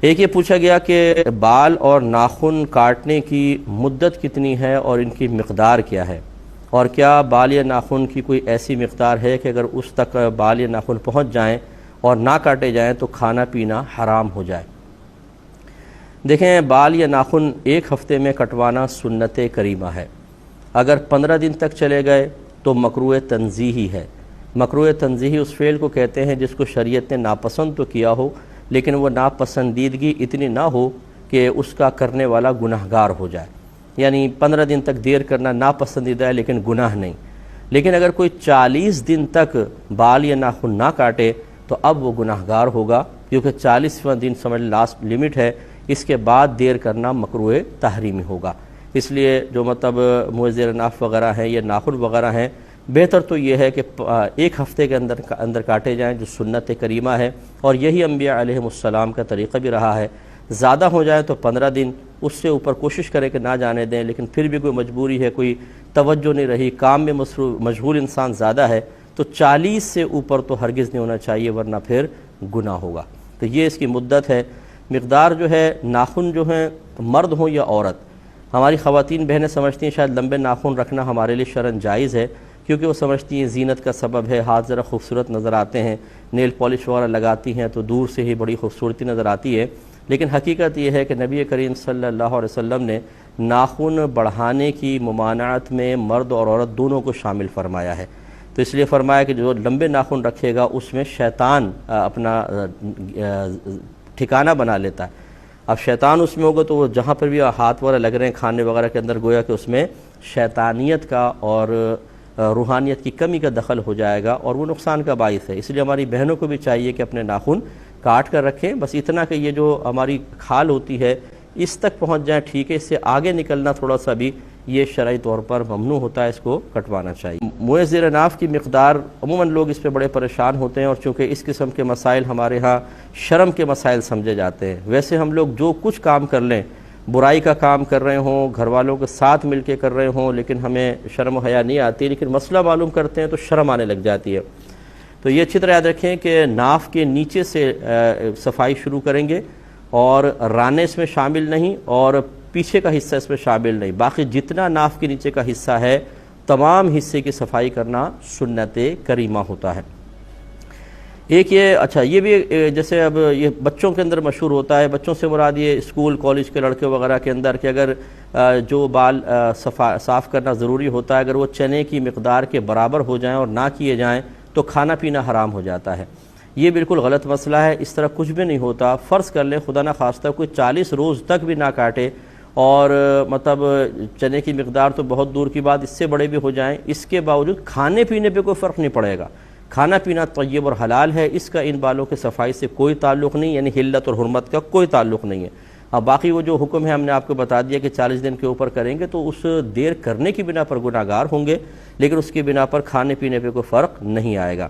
ایک یہ پوچھا گیا کہ بال اور ناخن کاٹنے کی مدت کتنی ہے اور ان کی مقدار کیا ہے، اور کیا بال یا ناخن کی کوئی ایسی مقدار ہے کہ اگر اس تک بال یا ناخن پہنچ جائیں اور نہ کاٹے جائیں تو کھانا پینا حرام ہو جائے۔ دیکھیں، بال یا ناخن ایک ہفتے میں کٹوانا سنت کریمہ ہے۔ اگر 15 دن تک چلے گئے تو مکروہ تنزیہی ہے۔ مکروہ تنزیہی اس فعل کو کہتے ہیں جس کو شریعت نے ناپسند تو کیا ہو لیکن وہ ناپسندیدگی اتنی نہ ہو کہ اس کا کرنے والا گناہگار ہو جائے۔ یعنی 15 دن تک دیر کرنا ناپسندیدہ ہے لیکن گناہ نہیں۔ لیکن اگر کوئی 40 دن تک بال یا ناخن نہ کاٹے تو اب وہ گناہگار ہوگا، کیونکہ 40واں دن سمجھ لاسٹ لمٹ ہے، اس کے بعد دیر کرنا مکروہ تحریمی ہوگا۔ اس لیے جو موزیر ناف وغیرہ ہیں یا ناخن وغیرہ ہیں، بہتر تو یہ ہے کہ ایک ہفتے کے اندر کاٹے جائیں جو سنت کریمہ ہے، اور یہی انبیاء علیہ السلام کا طریقہ بھی رہا ہے۔ زیادہ ہو جائے تو 15 دن، اس سے اوپر کوشش کریں کہ نہ جانے دیں، لیکن پھر بھی کوئی مجبوری ہے، کوئی توجہ نہیں رہی، کام میں مشغول انسان زیادہ ہے تو 40 سے اوپر تو ہرگز نہیں ہونا چاہیے، ورنہ پھر گناہ ہوگا۔ تو یہ اس کی مدت ہے۔ مقدار جو ہے، ناخن جو ہیں مرد ہوں یا عورت، ہماری خواتین بہنیں سمجھتی ہیں شاید لمبے ناخن رکھنا ہمارے لیے شرعاً جائز ہے، کیونکہ وہ سمجھتی ہیں زینت کا سبب ہے، ہاتھ ذرا خوبصورت نظر آتے ہیں، نیل پالش وغیرہ لگاتی ہیں تو دور سے ہی بڑی خوبصورتی نظر آتی ہے۔ لیکن حقیقت یہ ہے کہ نبی کریم صلی اللہ علیہ وسلم نے ناخن بڑھانے کی ممانعت میں مرد اور عورت دونوں کو شامل فرمایا ہے۔ تو اس لیے فرمایا کہ جو لمبے ناخن رکھے گا اس میں شیطان اپنا ٹھکانہ بنا لیتا ہے۔ اب شیطان اس میں ہوگا تو وہ جہاں پر بھی ہاتھ وغیرہ لگ رہے ہیں کھانے وغیرہ کے اندر، گویا کہ اس میں شیطانیت کا اور روحانیت کی کمی کا دخل ہو جائے گا اور وہ نقصان کا باعث ہے۔ اس لیے ہماری بہنوں کو بھی چاہیے کہ اپنے ناخن کاٹ کر رکھیں، بس اتنا کہ یہ جو ہماری کھال ہوتی ہے اس تک پہنچ جائیں، ٹھیک ہے، اس سے آگے نکلنا تھوڑا سا بھی یہ شرعی طور پر ممنوع ہوتا ہے، اس کو کٹوانا چاہیے۔ موئے زیر ناف کی مقدار، عموماً لوگ اس پہ بڑے پریشان ہوتے ہیں، اور چونکہ اس قسم کے مسائل ہمارے ہاں شرم کے مسائل سمجھے جاتے ہیں۔ ویسے ہم لوگ جو کچھ کام کر لیں، برائی کا کام کر رہے ہوں، گھر والوں کے ساتھ مل کے کر رہے ہوں، لیکن ہمیں شرم و حیا نہیں آتی، لیکن مسئلہ معلوم کرتے ہیں تو شرم آنے لگ جاتی ہے۔ تو یہ اچھی طرح یاد رکھیں کہ ناف کے نیچے سے صفائی شروع کریں گے، اور رانے اس میں شامل نہیں اور پیچھے کا حصہ اس میں شامل نہیں، باقی جتنا ناف کے نیچے کا حصہ ہے تمام حصے کی صفائی کرنا سنت کریمہ ہوتا ہے۔ ایک یہ بھی جیسے اب یہ بچوں کے اندر مشہور ہوتا ہے، بچوں سے مراد یہ اسکول کالج کے لڑکے وغیرہ کے اندر، کہ اگر جو بال صاف کرنا ضروری ہوتا ہے اگر وہ چنے کی مقدار کے برابر ہو جائیں اور نہ کیے جائیں تو کھانا پینا حرام ہو جاتا ہے۔ یہ بالکل غلط مسئلہ ہے، اس طرح کچھ بھی نہیں ہوتا۔ فرض کر لیں خدا نہ خواستہ کوئی 40 روز تک بھی نہ کاٹے، اور چنے کی مقدار تو بہت دور کی بات، اس سے بڑے بھی ہو جائیں، اس کے باوجود کھانے پینے پہ کوئی فرق نہیں پڑے گا۔ کھانا پینا طیب اور حلال ہے، اس کا ان بالوں کے صفائی سے کوئی تعلق نہیں، یعنی حلت اور حرمت کا کوئی تعلق نہیں ہے۔ اب باقی وہ جو حکم ہے ہم نے آپ کو بتا دیا کہ 40 دن کے اوپر کریں گے تو اس دیر کرنے کی بنا پر گناہگار ہوں گے، لیکن اس کی بنا پر کھانے پینے پہ کوئی فرق نہیں آئے گا۔